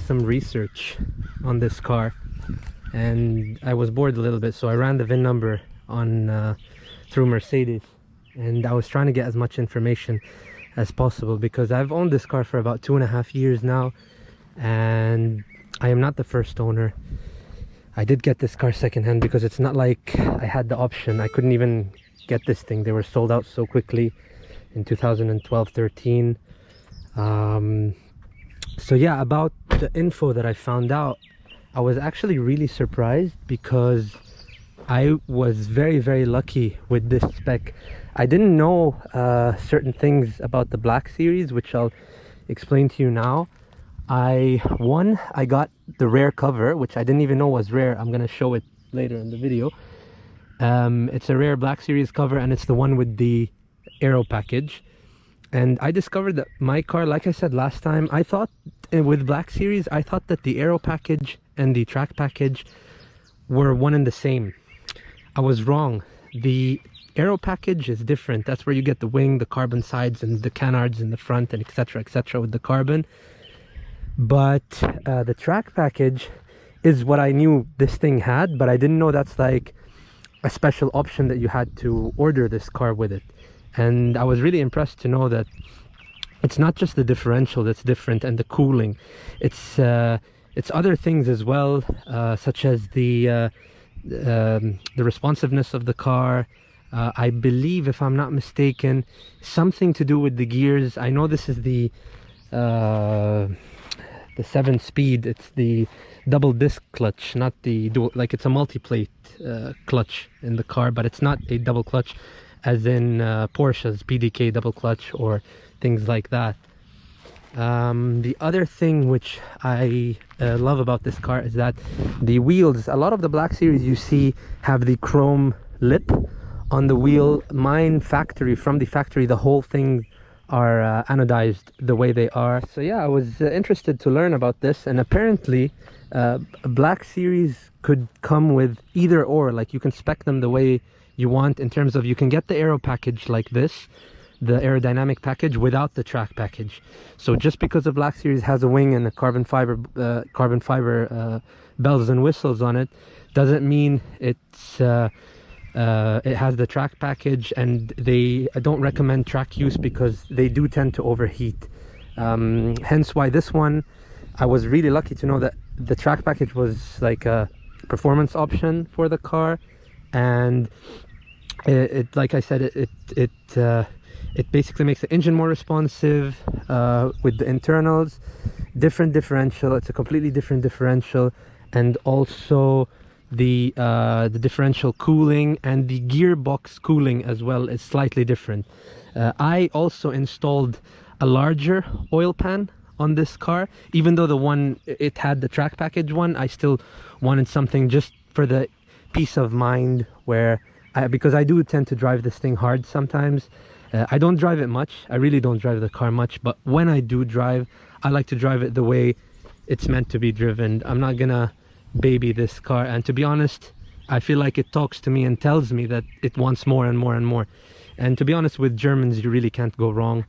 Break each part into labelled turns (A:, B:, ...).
A: some research on this car, and I was bored a little bit, so I ran the VIN number on through Mercedes, and I was trying to get as much information as possible because I've owned this car for about 2.5 years now, and I am not the first owner. I did get this car secondhand because it's not like I had the option. I couldn't even get this thing. They were sold out so quickly in 2012-13. So yeah, about the info that I found out, I was actually really surprised because I was very lucky with this spec. I didn't know certain things about the Blackseries, which I'll explain to you now. I got the rare cover, which I didn't even know was rare. I'm gonna show it later in the video. It's a rare Blackseries cover, and it's the one with the aero package. And I discovered that my car, like I said last time, I thought with Blackseries, I thought that the aero package and the track package were one and the same. I was wrong. The aero package is different. That's where you get the wing, the carbon sides, and the canards in the front, and etc with the carbon. But the track package is what I knew this thing had, but I didn't know that's like a special option that you had to order this car with it. And I was really impressed to know that it's not just the differential that's different and the cooling. It's other things as well, such as the responsiveness of the car. I believe, if I'm not mistaken, something to do with the gears. I know this is the 7-speed. It's the double disc clutch, not the dual. Like, it's a multi-plate clutch in the car, but it's not a double clutch as in Porsche's PDK double clutch or things like that. The other thing which I love about this car is that the wheels, a lot of the Blackseries you see have the chrome lip on the wheel. Mine, from the factory, the whole thing are anodized the way they are. So yeah, I was interested to learn about this, and apparently Blackseries could come with either or. Like, you can spec them the way you want, in terms of you can get the aero package like this, the aerodynamic package, without the track package. So just because the Blackseries has a wing and a carbon fiber bells and whistles on it, doesn't mean it's it has the track package. And I don't recommend track use because they do tend to overheat. Hence why this one, I was really lucky to know that the track package was like a performance option for the car. And it like I said, it basically makes the engine more responsive with the internals. Different differential. It's a completely different differential, and also the differential cooling and the gearbox cooling as well is slightly different. I also installed a larger oil pan on this car. Even though the one, it had the track package one, I still wanted something just for the peace of mind, where because I do tend to drive this thing hard sometimes. I don't drive it much. I really don't drive the car much, but when I do drive, I like to drive it the way it's meant to be driven. I'm not gonna baby this car, and to be honest, I feel like it talks to me and tells me that it wants more and more and more. And to be honest, with Germans, you really can't go wrong.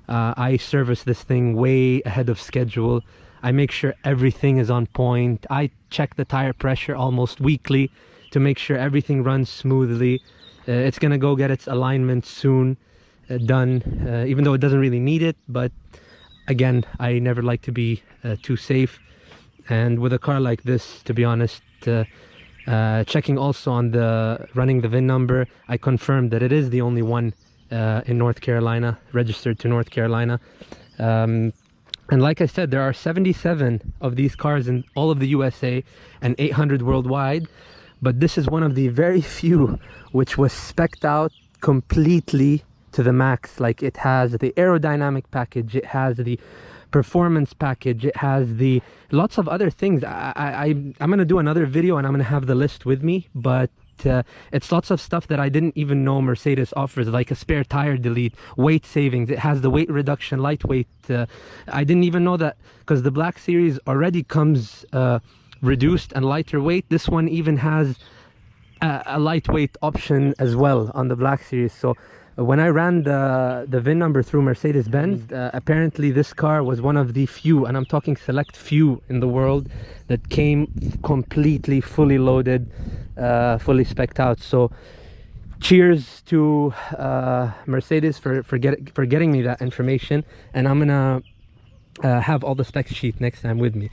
A: I service this thing way ahead of schedule. I make sure everything is on point. I check the tire pressure almost weekly to make sure everything runs smoothly. It's gonna go get its alignment soon done, even though it doesn't really need it. But again, I never like to be too safe. And with a car like this, to be honest, checking also on running the VIN number, I confirmed that it is the only one in North Carolina, registered to North Carolina. And like I said, there are 77 of these cars in all of the USA and 800 worldwide. But this is one of the very few which was spec'd out completely to the max. Like, it has the aerodynamic package, it has the performance package, it has the lots of other things. I'm gonna do another video and I'm gonna have the list with me, but it's lots of stuff that I didn't even know Mercedes offers, like a spare tire delete, weight savings. It has the weight reduction, lightweight. I didn't even know that, because the Blackseries already comes reduced and lighter weight. This one even has a lightweight option as well on the Blackseries. So when I ran the VIN number through Mercedes-Benz, apparently this car was one of the few, and I'm talking select few in the world, that came completely fully loaded, fully spec'd out. So cheers to Mercedes for getting me that information, and I'm gonna have all the spec sheet next time with me.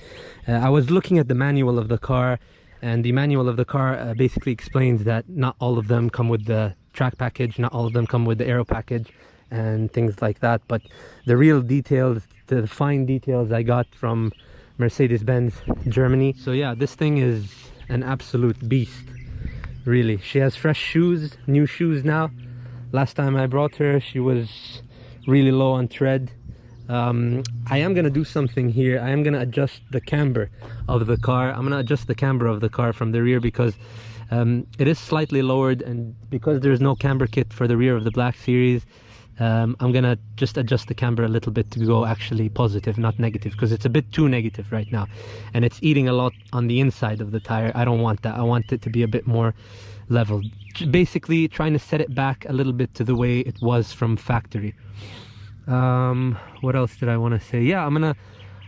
A: I was looking at the manual of the car, and the manual of the car basically explains that not all of them come with the track package, not all of them come with the aero package and things like that, but the real details, the fine details, I got from Mercedes-Benz Germany. So yeah, this thing is an absolute beast, really. She has fresh shoes, new shoes now. Last time I brought her, she was really low on tread. I am gonna do something here. I am gonna adjust the camber of the car. I'm gonna adjust the camber of the car from the rear, because it is slightly lowered, and because there's no camber kit for the rear of the Blackseries, I'm gonna just adjust the camber a little bit to go actually positive, not negative, because it's a bit too negative right now and it's eating a lot on the inside of the tire. I don't want that. I want it to be a bit more level, basically trying to set it back a little bit to the way it was from factory. What else did I want to say? Yeah, I'm gonna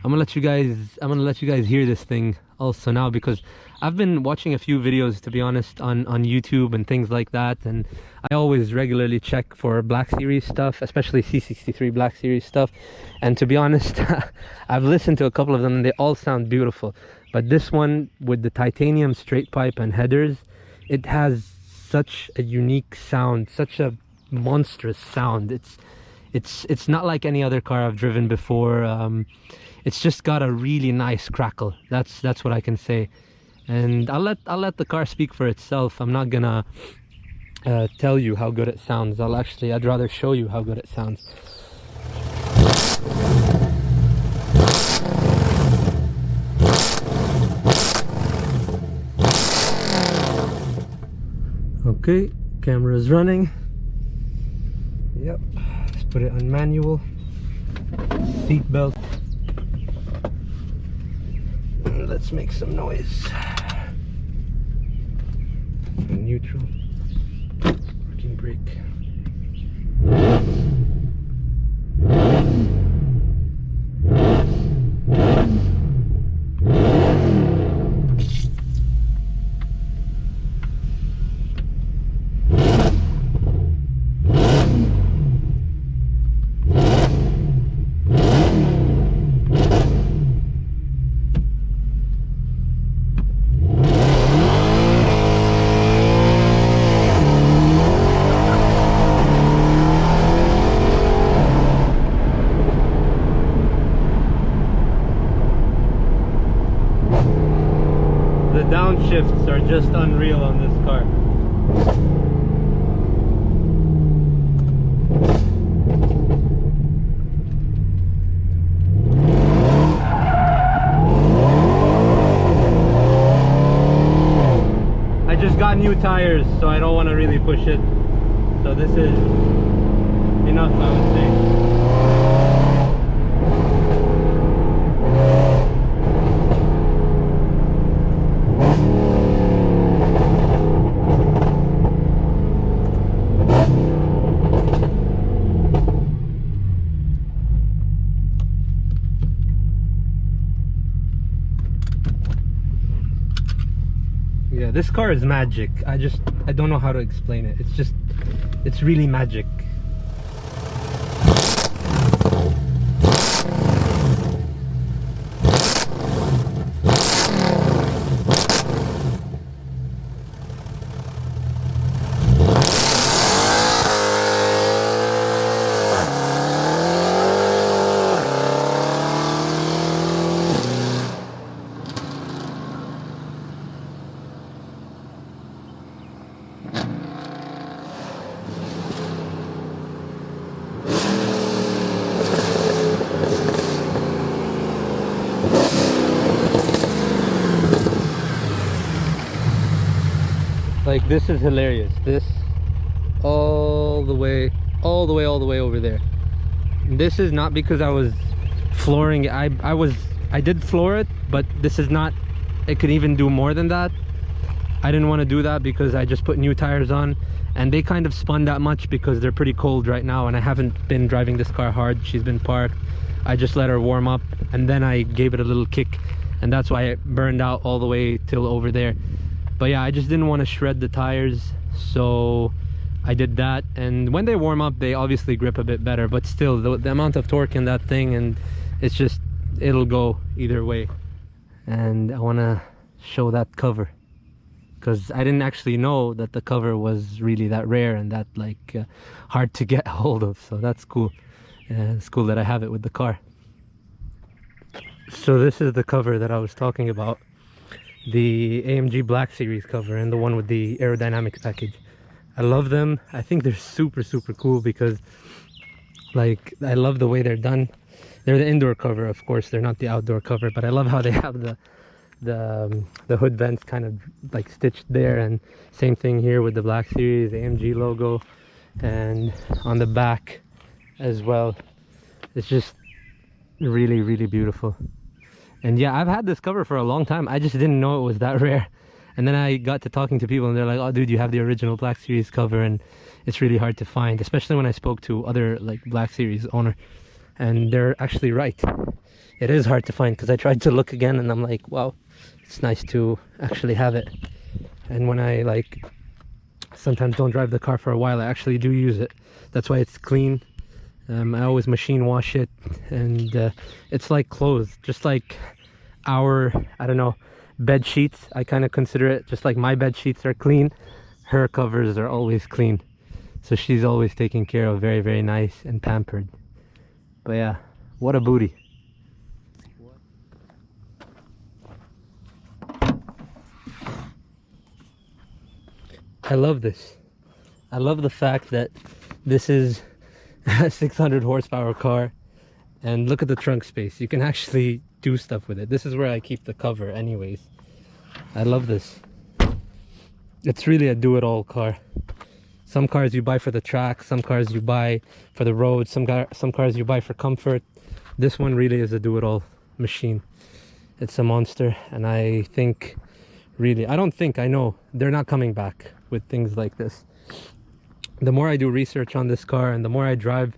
A: let you guys hear this thing also now, because I've been watching a few videos, to be honest, on YouTube and things like that, and I always regularly check for Blackseries stuff, especially C63 Blackseries stuff, and to be honest, I've listened to a couple of them and they all sound beautiful, but this one with the titanium straight pipe and headers, it has such a unique sound, such a monstrous sound. It's not like any other car I've driven before. It's just got a really nice crackle. That's what I can say, and I'll let the car speak for itself. I'm not gonna tell you how good it sounds. I'd rather show you how good it sounds. Okay, camera's running. Yep, let's put it on manual. Seat belt. Let's make some noise. Neutral. Parking brake. Downshifts are just unreal on this car. I just got new tires, so I don't want to really push it. So this is enough, I would say. Yeah, this car is magic. I don't know how to explain it. It's really magic. Like, this is hilarious. This all the way over there. This is not because I was flooring it. I did floor it, but this is not, it could even do more than that. I didn't want to do that because I just put new tires on, and they kind of spun that much because they're pretty cold right now, and I haven't been driving this car hard. She's been parked. I just let her warm up, and then I gave it a little kick, and that's why it burned out all the way till over there. But yeah, I just didn't want to shred the tires, so I did that. And when they warm up, they obviously grip a bit better, but still the amount of torque in that thing, and it's just, it'll go either way. And I want to show that cover, because I didn't actually know that the cover was really that rare and that like hard to get hold of, so that's cool. It's cool that I have it with the car. So this is the cover that I was talking about, the AMG Blackseries cover, and the one with the aerodynamics package. I love them. I think they're super cool because like I love the way they're done. They're the indoor cover, of course, they're not the outdoor cover, but I love how they have the hood vents kind of like stitched there, and same thing here with the Blackseries AMG logo, and on the back as well. It's just really beautiful. And yeah, I've had this cover for a long time. I just didn't know it was that rare, and then I got to talking to people and they're like, oh dude, you have the original Blackseries cover, and it's really hard to find, especially when I spoke to other like Blackseries owner, and they're actually right. It is hard to find, because I tried to look again and I'm like, wow, it's nice to actually have it. And when I like sometimes don't drive the car for a while, I actually do use it. That's why it's clean. I always machine wash it, and it's like clothes, just like our, I don't know, bed sheets. I kind of consider it just like my bed sheets are clean, her covers are always clean, so she's always taken care of, very nice and pampered. But yeah, what a booty. I love this. I love the fact that this is a 600 horsepower car, and look at the trunk space. You can actually do stuff with it. This is where I keep the cover anyways. I love this. It's really a do-it-all car. Some cars you buy for the track, some cars you buy for the road, some cars you buy for comfort. This one really is a do-it-all machine. It's a monster, and I think, really, I know they're not coming back with things like this. The more I do research on this car and the more I drive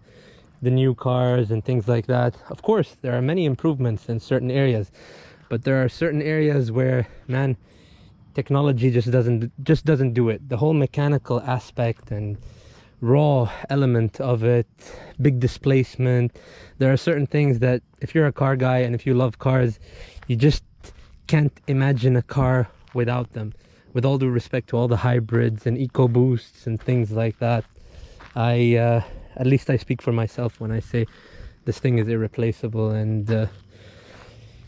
A: the new cars and things like that, of course there are many improvements in certain areas, but there are certain areas where, man, technology just doesn't do it. The whole mechanical aspect and raw element of it, big displacement, there are certain things that if you're a car guy and if you love cars, you just can't imagine a car without them. With all due respect to all the hybrids and EcoBoosts and things like that, at least I speak for myself when I say this thing is irreplaceable. And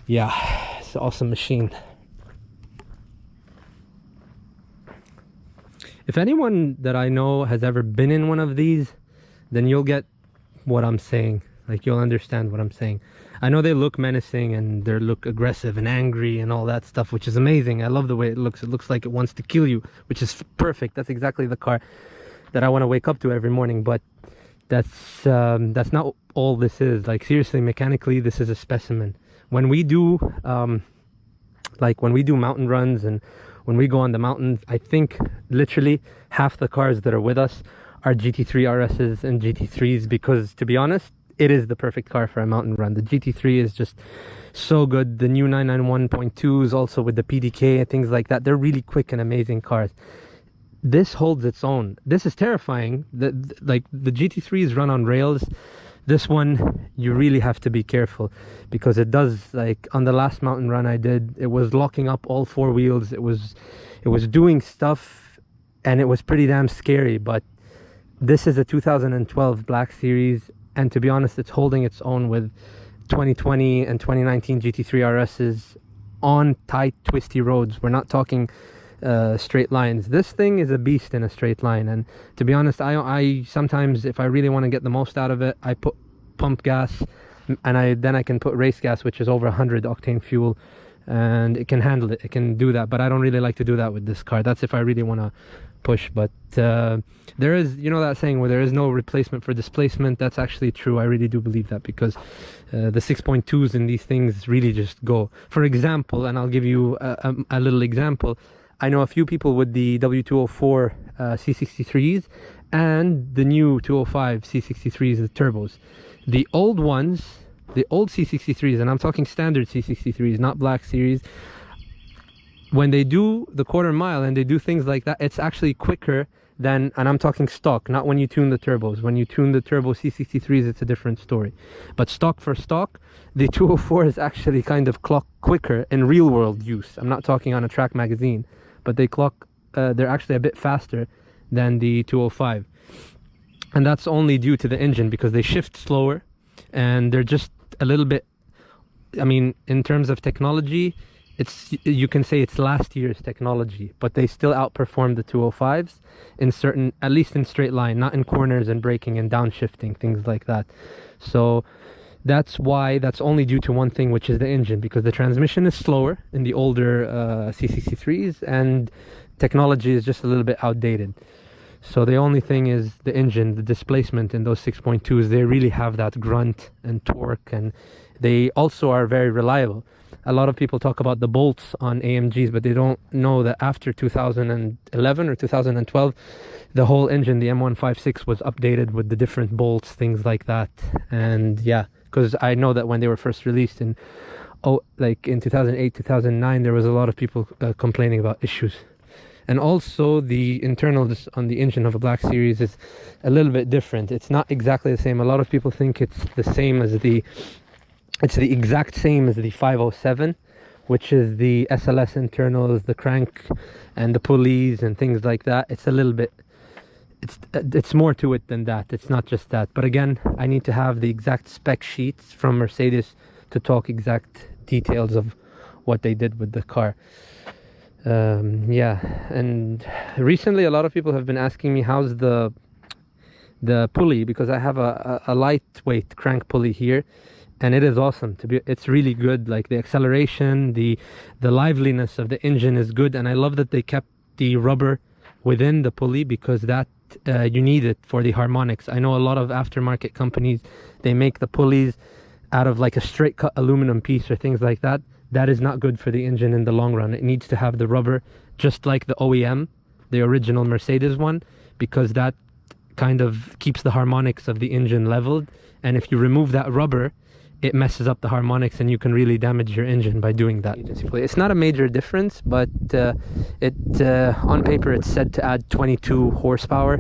A: yeah, it's an awesome machine. If anyone that I know has ever been in one of these, then you'll get what I'm saying. Like, you'll understand what I'm saying. I know they look menacing and they look aggressive and angry and all that stuff, which is amazing. I love the way it looks. It looks like it wants to kill you, which is perfect. That's exactly the car that I want to wake up to every morning. But that's not all this is. Like, seriously, mechanically, this is a specimen. When we do mountain runs and when we go on the mountains, I think literally half the cars that are with us are GT3 RSs and GT3s, because to be honest, it is the perfect car for a mountain run. The GT3 is just so good. The new 991.2s also with the PDK and things like that, they're really quick and amazing cars. This holds its own. This is terrifying. Like the GT3s run on rails. This one, you really have to be careful, because it does, like on the last mountain run I did, it was locking up all four wheels. It was doing stuff, and it was pretty damn scary. But this is a 2012 Blackseries, and to be honest, it's holding its own with 2020 and 2019 GT3 RSs on tight, twisty roads. We're not talking straight lines. This thing is a beast in a straight line, and to be honest, I sometimes, if I really want to get the most out of it, I put pump gas, and then I can put race gas, which is over 100 octane fuel, and it can handle it. It can do that, but I don't really like to do that with this car. That's if I really want to push. But there is, you know that saying where there is no replacement for displacement. That's actually true. I really do believe that, because the 6.2s in these things really just go. For example, and I'll give you a little example, I know a few people with the W204 C63s and the new 205 C63s, the turbos. The old ones, the old C63s, and I'm talking standard C63s, not Blackseries, when they do the quarter mile and they do things like that, it's actually quicker than, and I'm talking stock, not when you tune the turbos. When you tune the turbo C63s, it's a different story. But stock for stock, the 204 is actually kind of clock quicker in real world use. I'm not talking on a track magazine, but they clock, they're actually a bit faster than the 205. And that's only due to the engine, because they shift slower and they're just a little bit, I mean, in terms of technology, it's, you can say it's last year's technology, but they still outperform the 205s in certain, at least in straight line, not in corners and braking and downshifting, things like that. So that's why, that's only due to one thing, which is the engine, because the transmission is slower in the older C63s and technology is just a little bit outdated. So the only thing is the engine, the displacement in those 6.2s, they really have that grunt and torque, and they also are very reliable. A lot of people talk about the bolts on AMGs, but they don't know that after 2011 or 2012, the whole engine, the M156, was updated with the different bolts, things like that. And yeah, because I know that when they were first released in, like in 2008, 2009, there was a lot of people complaining about issues. And also the internals on the engine of a Blackseries is a little bit different. It's not exactly the same. A lot of people think it's the same as the, it's the exact same as the 507, which is the SLS internals, the crank and the pulleys and things like that. It's a little bit, it's more to it than that. It's not just that. But again, I need to have the exact spec sheets from Mercedes to talk exact details of what they did with the car. Yeah, and recently a lot of people have been asking me how's the pulley, because I have a lightweight crank pulley here, and it is awesome. It's really good. Like the acceleration, the liveliness of the engine is good, and I love that they kept the rubber within the pulley, because that you need it for the harmonics. I know a lot of aftermarket companies, they make the pulleys out of like a straight cut aluminum piece or things like that. That is not good for the engine in the long run. It needs to have the rubber just like the OEM, the original Mercedes one, because that kind of keeps the harmonics of the engine leveled. And if you remove that rubber, it messes up the harmonics and you can really damage your engine by doing that. It's not a major difference, but on paper it's said to add 22 horsepower,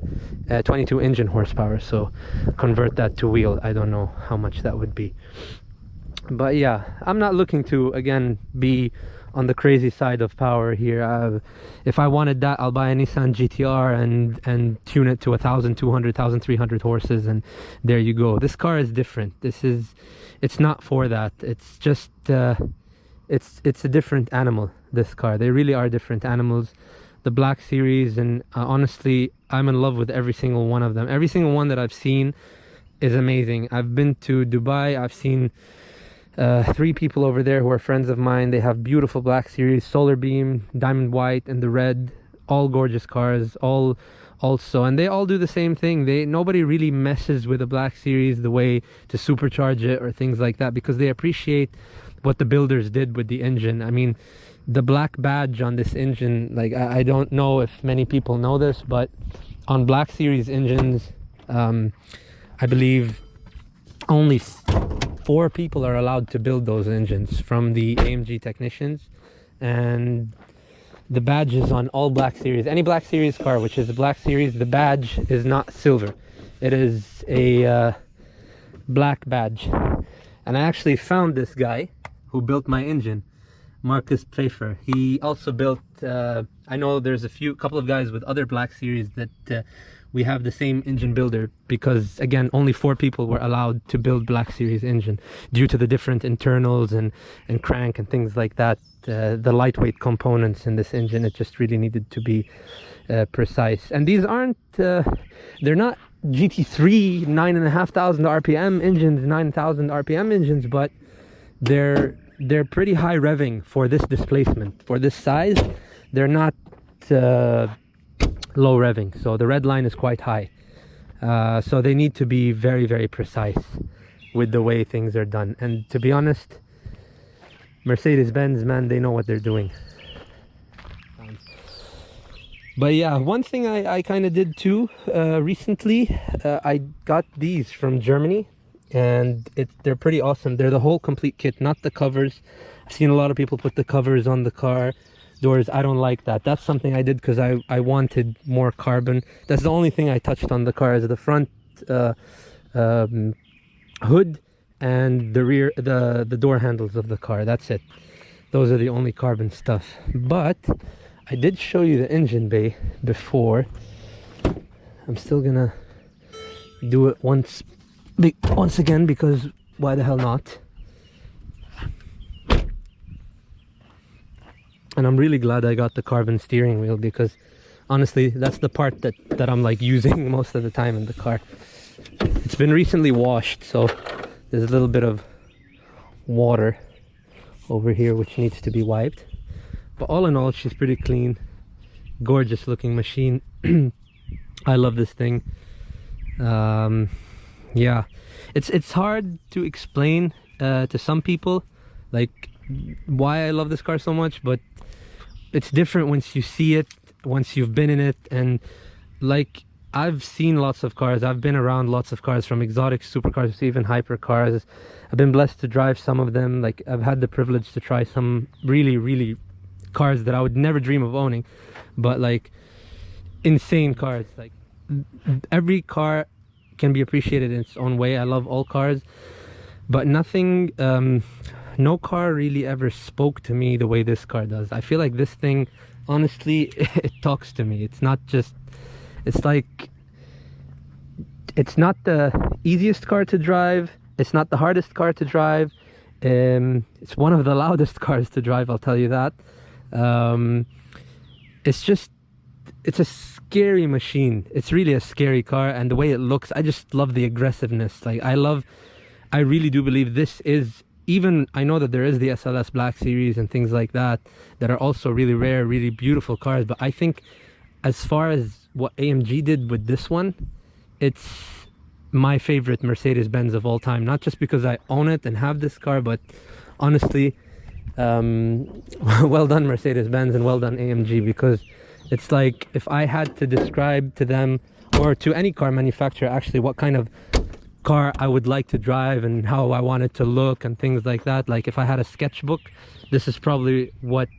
A: 22 engine horsepower. So convert that to wheel. I don't know how much that would be. But yeah, I'm not looking to, again, be on the crazy side of power here. If I wanted that, I'll buy a Nissan GTR and tune it to 1,200, 1,300 horses, and there you go. This car is different. It's not for that. It's just, it's a different animal, this car. They really are different animals. The Blackseries, and honestly, I'm in love with every single one of them. Every single one that I've seen is amazing. I've been to Dubai. I've seen 3 people over there who are friends of mine. They have beautiful Blackseries, solar beam, diamond white, and the red. All gorgeous cars, all also, and they all do the same thing. Nobody really messes with a Blackseries the way to supercharge it or things like that, because they appreciate what the builders did with the engine. I mean, the black badge on this engine, like I don't know if many people know this, but on Blackseries engines, I believe only 4 people are allowed to build those engines from the AMG technicians, and the badge is on all Blackseries. Any Blackseries car which is a Blackseries, the badge is not silver. It is a black badge. And I actually found this guy who built my engine, Marcus Pfeiffer. He also built, I know there's a couple of guys with other Blackseries that we have the same engine builder, because again, only 4 people were allowed to build Blackseries engine due to the different internals and crank and things like that. The lightweight components in this engine, it just really needed to be precise. And these aren't, they're not GT3 9,500 RPM engines, 9,000 RPM engines, but they're pretty high revving for this displacement, for this size. They're not low revving, so the red line is quite high. So they need to be very, very precise with the way things are done. And to be honest, Mercedes-Benz, man, they know what they're doing. But yeah, one thing I kind of did too recently, I got these from Germany, and they're pretty awesome. They're the whole complete kit, not the covers. I've seen a lot of people put the covers on the car doors. I don't like that. That's something I did because I wanted more carbon. That's the only thing I touched on the car, is the front hood and the rear, the door handles of the car. That's it. Those are the only carbon stuff. But I did show you the engine bay before. I'm still gonna do it once again, because why the hell not? And I'm really glad I got the carbon steering wheel, because honestly that's the part that I'm like using most of the time in the car. It's been recently washed, so there's a little bit of water over here which needs to be wiped. But all in all, she's pretty clean, gorgeous looking machine. I love this thing. Yeah, it's hard to explain to some people like why I love this car so much, but it's different once you see it, once you've been in it. And like, I've seen lots of cars, I've been around lots of cars, from exotic supercars to even hypercars. I've been blessed to drive some of them. Like, I've had the privilege to try some really cars that I would never dream of owning, but like insane cars. Like, every car can be appreciated in its own way. I love all cars, but nothing no car really ever spoke to me the way this car does. I feel like this thing, honestly, it talks to me. It's not just, it's like, it's not the easiest car to drive, it's not the hardest car to drive, it's one of the loudest cars to drive, I'll tell you that. It's just, it's a scary machine. It's really a scary car, and the way it looks, I just love the aggressiveness. Like, I really do believe this is, even, I know that there is the SLS Black Series and things like that are also really rare, really beautiful cars, but I think as far as what AMG did with this one, it's my favorite Mercedes-Benz of all time. Not just because I own it and have this car, but honestly, well done Mercedes-Benz and well done AMG, because it's like, if I had to describe to them, or to any car manufacturer actually, what kind of car I would like to drive and how I want it to look and things like that, like if I had a sketchbook, this is probably what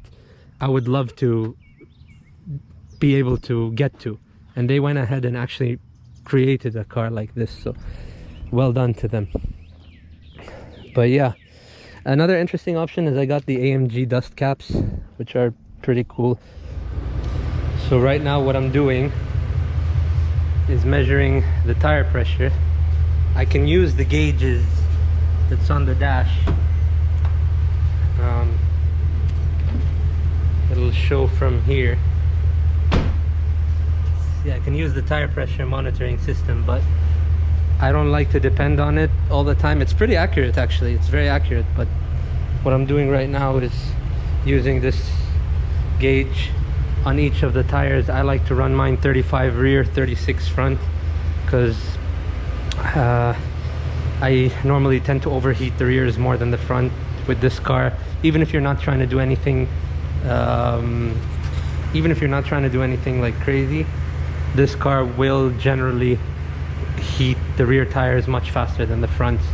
A: I would love to be able to get to. And they went ahead and actually created a car like this, so well done to them. But yeah, another interesting option is I got the AMG dust caps, which are pretty cool. So right now what I'm doing is measuring the tire pressure. I can use the gauges that's on the dash. It'll show from here. Yeah, I can use the tire pressure monitoring system, but I don't like to depend on it all the time. It's pretty accurate, actually. It's very accurate, but what I'm doing right now is using this gauge on each of the tires. I like to run mine 35 rear, 36 front, because I normally tend to overheat the rears more than the front with this car. Even if you're not trying to do anything like crazy, this car will generally heat the rear tires much faster than the fronts.